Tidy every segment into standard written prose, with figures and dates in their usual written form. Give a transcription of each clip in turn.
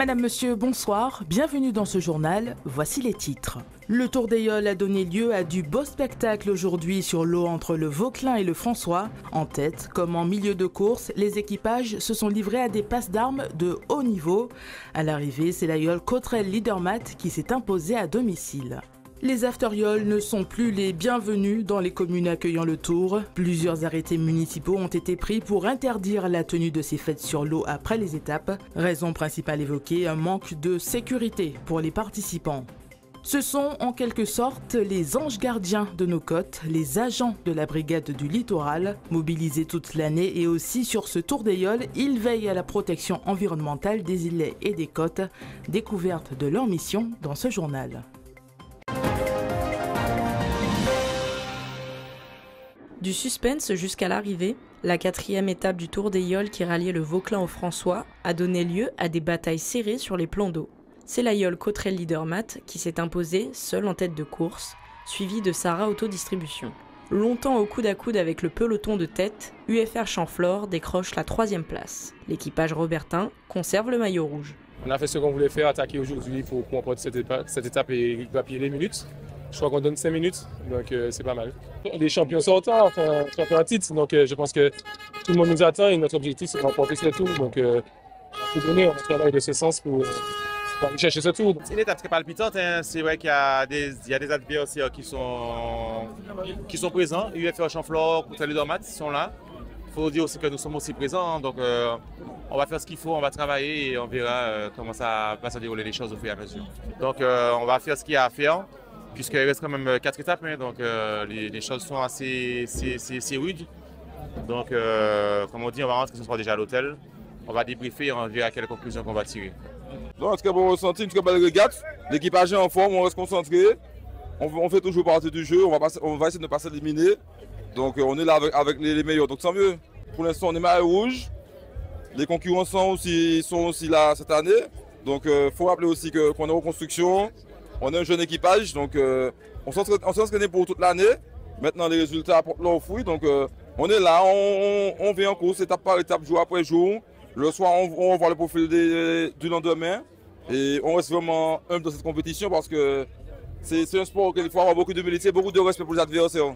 Madame, Monsieur, bonsoir, bienvenue dans ce journal, voici les titres. Le Tour d'Ailleul a donné lieu à du beau spectacle aujourd'hui sur l'eau entre le Vauclin et le François. En tête, comme en milieu de course, les équipages se sont livrés à des passes d'armes de haut niveau. À l'arrivée, c'est l'Ailleul Cotterêts Leadermat qui s'est imposé à domicile. Les afterioles ne sont plus les bienvenus dans les communes accueillant le Tour. Plusieurs arrêtés municipaux ont été pris pour interdire la tenue de ces fêtes sur l'eau après les étapes. Raison principale évoquée, un manque de sécurité pour les participants. Ce sont en quelque sorte les anges gardiens de nos côtes, les agents de la brigade du littoral. Mobilisés toute l'année et aussi sur ce Tour d'Ailleul, ils veillent à la protection environnementale des îlets et des côtes. Découverte de leur mission dans ce journal. Du suspense jusqu'à l'arrivée, la 4e étape du Tour d'Ailleul qui ralliait le Vauclin au François a donné lieu à des batailles serrées sur les plans d'eau. C'est l'Ailleul Cotterêts Leadermat qui s'est imposé seul en tête de course, suivi de Sarah Autodistribution. Longtemps au coude à coude avec le peloton de tête, UFR Champflore décroche la 3e place. L'équipage Robertin conserve le maillot rouge. On a fait ce qu'on voulait faire, attaquer aujourd'hui pour remporter cette étape et grappiller les minutes. Je crois qu'on donne 5 minutes, donc c'est pas mal. Les champions sortants, enfin, champions à titre, donc je pense que tout le monde nous attend et notre objectif c'est de remporter ce tour. Donc on a tout donné, on travaille de ce sens pour aller chercher ce tour. C'est une étape très palpitante, hein. C'est vrai qu'il y a des adversaires qui sont présents. UFR Champflore, Cotterêts Leadermat sont là. Il faut dire aussi que nous sommes aussi présents, donc on va faire ce qu'il faut, on va travailler et on verra comment ça va se dérouler les choses au fur et à mesure. Donc on va faire ce qu'il y a à faire. Puisqu'il reste quand même 4 étapes, hein, donc les choses sont assez rudes. Donc, comme on dit, on va rentrer ce soir déjà à l'hôtel. On va débriefer et on verra quelles conclusions qu'on va tirer. Donc, en tout cas, bon ressenti, une très belle régate. L'équipage est en forme, on reste concentré. On fait toujours partie du jeu, on va essayer de ne pas s'éliminer. Donc, on est là avec les meilleurs, donc tant mieux. Pour l'instant, on est maillot rouge. Les concurrents sont aussi là cette année. Donc, il faut rappeler aussi qu'on est en reconstruction. On est un jeune équipage, donc on s'est entraîné pour toute l'année. Maintenant, les résultats apportent leurs fruits. Donc, on est là, on vient en course étape par étape, jour après jour. Le soir, on voit le profil du lendemain. Et on reste vraiment humble dans cette compétition parce que c'est un sport auquel il faut avoir beaucoup d'humilité, beaucoup de respect pour les adversaires.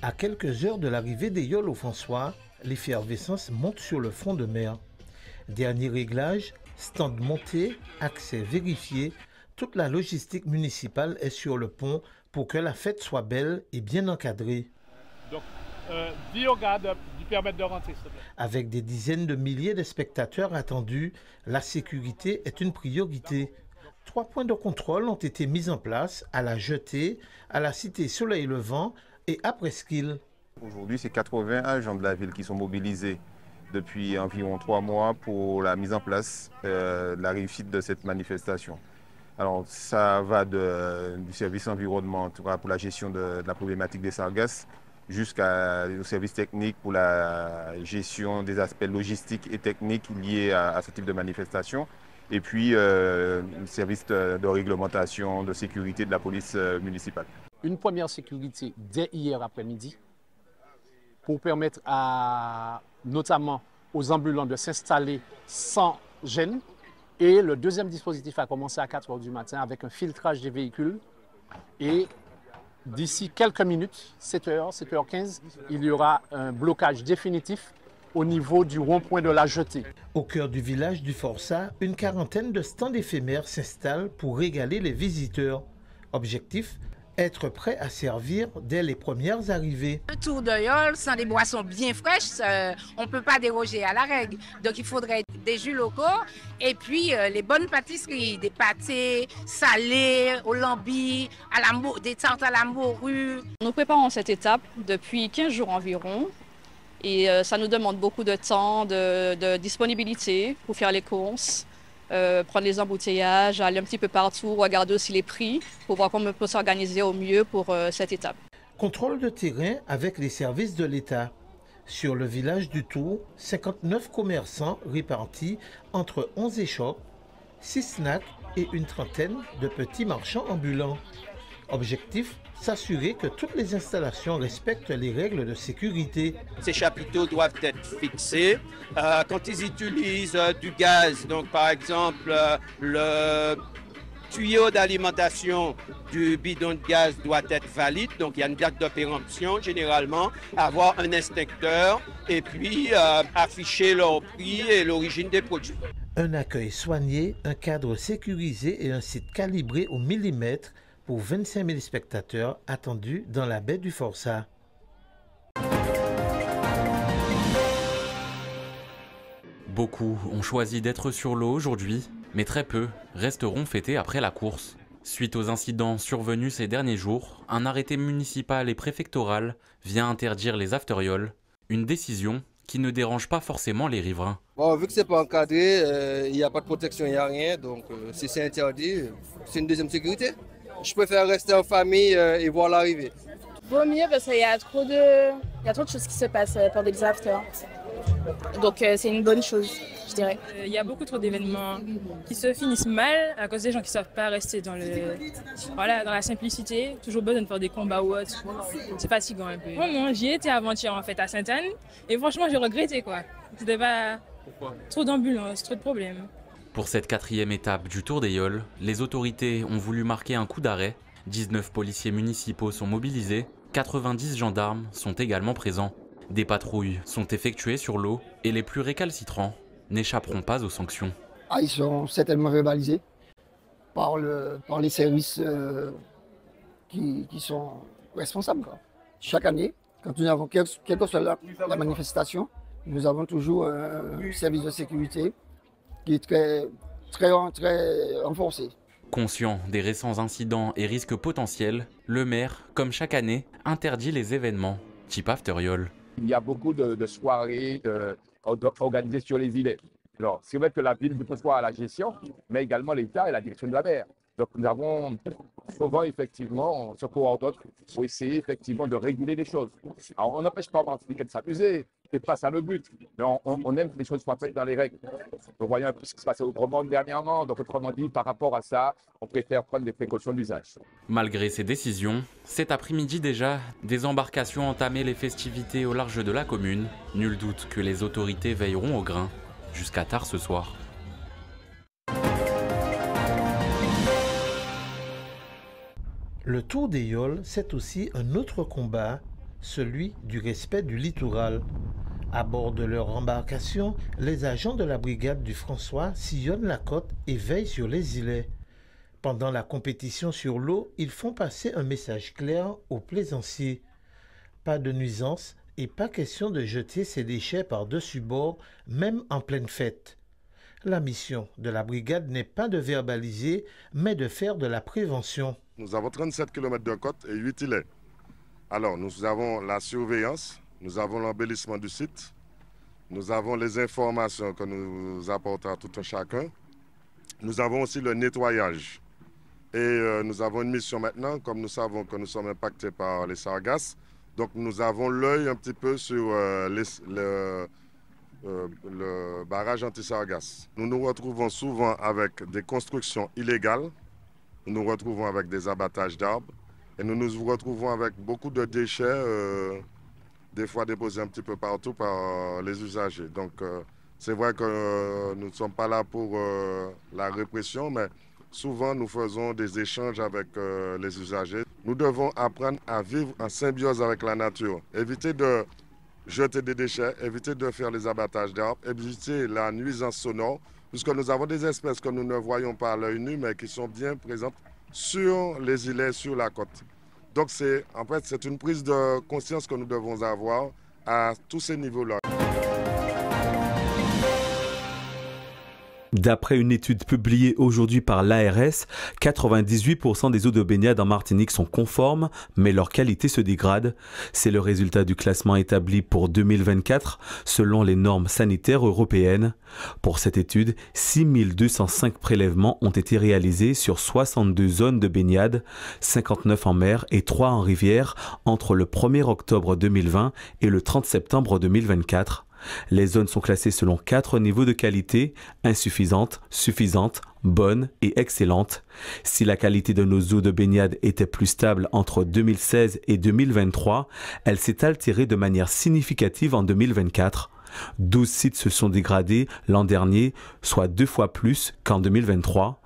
À quelques heures de l'arrivée d'Ailleul au François, l'effervescence monte sur le front de mer. Dernier réglage, stand monté, accès vérifié, toute la logistique municipale est sur le pont pour que la fête soit belle et bien encadrée. Donc, dis au gars de permettre de rentrer. Avec des dizaines de milliers de spectateurs attendus, la sécurité est une priorité. 3 points de contrôle ont été mis en place à la Jetée, à la cité Soleil Levant et à Presqu'île. Aujourd'hui, c'est 80 agents de la ville qui sont mobilisés depuis environ 3 mois pour la mise en place de la réussite de cette manifestation. Alors, ça va du service environnement pour la gestion de la problématique des sargasses jusqu'au service technique pour la gestion des aspects logistiques et techniques liés à ce type de manifestation. Et puis, le service de réglementation, de sécurité de la police municipale. Une première sécurité dès hier après-midi, pour permettre notamment aux ambulants de s'installer sans gêne. Et le deuxième dispositif a commencé à 4 h du matin avec un filtrage des véhicules. Et d'ici quelques minutes, 7h, 7h15, il y aura un blocage définitif au niveau du rond-point de la Jetée. Au cœur du village du Forçat, une quarantaine de stands éphémères s'installent pour régaler les visiteurs. Objectif, être prêt à servir dès les premières arrivées. Le Tour d'Ailleul, sans des boissons bien fraîches, on ne peut pas déroger à la règle. Donc il faudrait des jus locaux et puis les bonnes pâtisseries, des pâtés salés, au lambi, des tartes à la morue. Nous préparons cette étape depuis 15 jours environ et ça nous demande beaucoup de temps, de disponibilité pour faire les courses. Prendre les embouteillages, aller un petit peu partout, regarder aussi les prix pour voir comment on peut s'organiser au mieux pour cette étape. Contrôle de terrain avec les services de l'État. Sur le village du Tour, 59 commerçants répartis entre 11 échoppes, 6 snacks et une trentaine de petits marchands ambulants. Objectif, s'assurer que toutes les installations respectent les règles de sécurité. Ces chapiteaux doivent être fixés. Quand ils utilisent du gaz, donc par exemple le tuyau d'alimentation du bidon de gaz doit être valide, donc il y a une date de péremption généralement, avoir un inspecteur et puis afficher leur prix et l'origine des produits. Un accueil soigné, un cadre sécurisé et un site calibré au millimètre pour 25 000 spectateurs attendus dans la baie du Forçat. Beaucoup ont choisi d'être sur l'eau aujourd'hui, mais très peu resteront fêtés après la course. Suite aux incidents survenus ces derniers jours, un arrêté municipal et préfectoral vient interdire les afterioles, une décision qui ne dérange pas forcément les riverains. Bon, vu que c'est pas encadré, il n'y a pas de protection, il n'y a rien, donc si c'est interdit, c'est une deuxième sécurité. Je préfère rester en famille et voir l'arrivée. Vaut mieux parce qu'il y a trop de choses qui se passent pendant les afters. Donc c'est une bonne chose, je dirais. Il y a beaucoup trop d'événements qui se finissent mal à cause des gens qui ne savent pas rester dans la simplicité. Toujours besoin de faire des combats ou autre. C'est fatigant un peu. Moi, j'y étais avant-hier en fait à Sainte-Anne et franchement j'ai regretté quoi. C'était pas trop d'ambulances, trop de problèmes. Pour cette 4e étape du Tour des Yoles, les autorités ont voulu marquer un coup d'arrêt. 19 policiers municipaux sont mobilisés, 90 gendarmes sont également présents. Des patrouilles sont effectuées sur l'eau et les plus récalcitrants n'échapperont pas aux sanctions. Ils sont certainement verbalisés par les services qui sont responsables, quoi. Chaque année, quand nous avons, quelle que soit la manifestation, nous avons toujours un service de sécurité qui est très renforcé. Conscient des récents incidents et risques potentiels, le maire, comme chaque année, interdit les événements type afteriole. Il y a beaucoup de soirées organisées sur les îlets. Alors, c'est vrai que la ville ne peut pas à la gestion, mais également l'État et la direction de la mer. Donc, nous avons souvent, effectivement, on se coordonne pour essayer, effectivement, de réguler les choses. Alors, on n'empêche pas de s'amuser, c'est pas ça le but, mais on aime que les choses soient faites dans les règles. Vous voyez un peu ce qui se passait au Bromont dernièrement, donc autrement dit, par rapport à ça, on préfère prendre des précautions d'usage. Malgré ces décisions, cet après-midi déjà, des embarcations entamaient les festivités au large de la commune. Nul doute que les autorités veilleront au grain jusqu'à tard ce soir. Le Tour des Yoles, c'est aussi un autre combat, celui du respect du littoral. À bord de leur embarcation, les agents de la brigade du François sillonnent la côte et veillent sur les îlets. Pendant la compétition sur l'eau, ils font passer un message clair aux plaisanciers. Pas de nuisance et pas question de jeter ces déchets par-dessus bord, même en pleine fête. La mission de la brigade n'est pas de verbaliser, mais de faire de la prévention. Nous avons 37 km de côte et 8 îlets. Alors, nous avons la surveillance, nous avons l'embellissement du site, nous avons les informations que nous apportons à tout un chacun. Nous avons aussi le nettoyage. Et nous avons une mission maintenant, comme nous savons que nous sommes impactés par les sargasses. Donc, nous avons l'œil un petit peu sur le barrage anti-sargasses. Nous nous retrouvons souvent avec des constructions illégales. Nous nous retrouvons avec des abattages d'arbres. Et nous nous retrouvons avec beaucoup de déchets, des fois déposés un petit peu partout par les usagers. Donc c'est vrai que nous ne sommes pas là pour la répression, mais souvent nous faisons des échanges avec les usagers. Nous devons apprendre à vivre en symbiose avec la nature, éviter de jeter des déchets, éviter de faire les abattages d'arbres, éviter la nuisance sonore, puisque nous avons des espèces que nous ne voyons pas à l'œil nu, mais qui sont bien présentes sur les îlets, sur la côte. Donc en fait, c'est une prise de conscience que nous devons avoir à tous ces niveaux-là. D'après une étude publiée aujourd'hui par l'ARS, 98% des eaux de baignade en Martinique sont conformes, mais leur qualité se dégrade. C'est le résultat du classement établi pour 2024 selon les normes sanitaires européennes. Pour cette étude, 6205 prélèvements ont été réalisés sur 62 zones de baignade, 59 en mer et 3 en rivière entre le 1er octobre 2020 et le 30 septembre 2024. Les zones sont classées selon 4 niveaux de qualité: insuffisante, suffisante, bonne et excellente. Si la qualité de nos eaux de baignade était plus stable entre 2016 et 2023, elle s'est altérée de manière significative en 2024. 12 sites se sont dégradés l'an dernier, soit 2 fois plus qu'en 2023.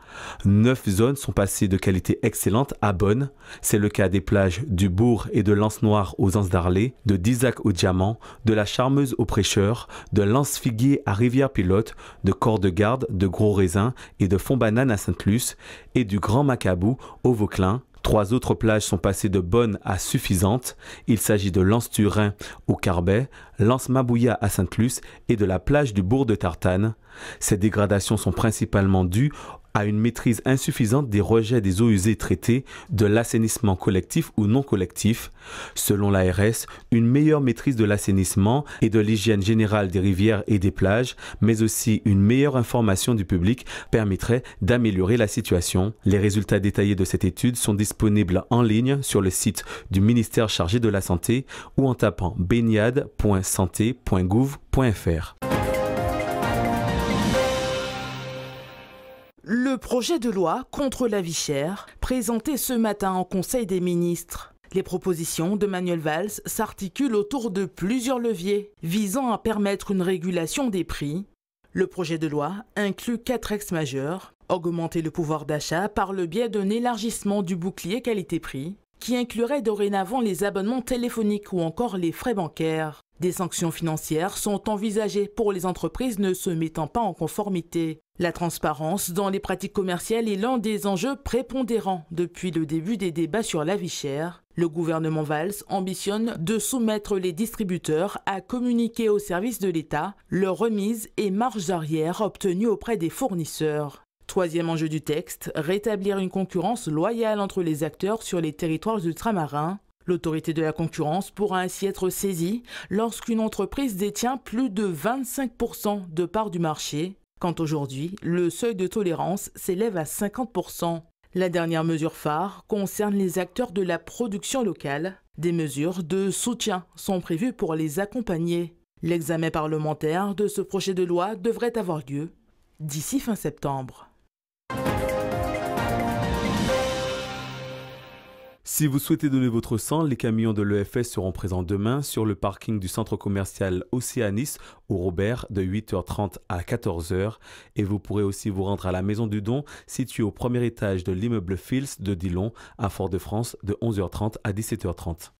9 zones sont passées de qualité excellente à bonne. C'est le cas des plages du Bourg et de l'Anse-Noire aux Anses d'Arlé, de Dizac au Diamant, de la Charmeuse au Prêcheur, de l'Anse-Figuier à Rivière-Pilote, de Corps-de-Garde, de Gros-Raisin et de Fond-Banane à Sainte-Luce, et du Grand Macabou au Vauclin. 3 autres plages sont passées de bonnes à suffisantes. Il s'agit de l'Anse-Turin au Carbet, l'Anse-Mabouya à Sainte-Luce et de la plage du Bourg de Tartane. Ces dégradations sont principalement dues à une maîtrise insuffisante des rejets des eaux usées traitées, de l'assainissement collectif ou non collectif. Selon l'ARS, une meilleure maîtrise de l'assainissement et de l'hygiène générale des rivières et des plages, mais aussi une meilleure information du public permettrait d'améliorer la situation. Les résultats détaillés de cette étude sont disponibles en ligne sur le site du ministère chargé de la Santé ou en tapant baignade.santé.gouv.fr. Le projet de loi contre la vie chère, présenté ce matin en Conseil des ministres. Les propositions de Manuel Valls s'articulent autour de plusieurs leviers visant à permettre une régulation des prix. Le projet de loi inclut 4 axes majeurs: augmenter le pouvoir d'achat par le biais d'un élargissement du bouclier qualité-prix, qui inclurait dorénavant les abonnements téléphoniques ou encore les frais bancaires. Des sanctions financières sont envisagées pour les entreprises ne se mettant pas en conformité. La transparence dans les pratiques commerciales est l'un des enjeux prépondérants depuis le début des débats sur la vie chère. Le gouvernement Valls ambitionne de soumettre les distributeurs à communiquer au service de l'État leurs remises et marges arrière obtenues auprès des fournisseurs. Troisième enjeu du texte, rétablir une concurrence loyale entre les acteurs sur les territoires ultramarins. L'autorité de la concurrence pourra ainsi être saisie lorsqu'une entreprise détient plus de 25% de parts du marché, quand aujourd'hui, le seuil de tolérance s'élève à 50%. La dernière mesure phare concerne les acteurs de la production locale. Des mesures de soutien sont prévues pour les accompagner. L'examen parlementaire de ce projet de loi devrait avoir lieu d'ici fin septembre. Si vous souhaitez donner votre sang, les camions de l'EFS seront présents demain sur le parking du centre commercial Océanis au Robert de 8h30 à 14h. Et vous pourrez aussi vous rendre à la Maison du Don située au premier étage de l'immeuble Fils de Dillon à Fort-de-France de 11h30 à 17h30.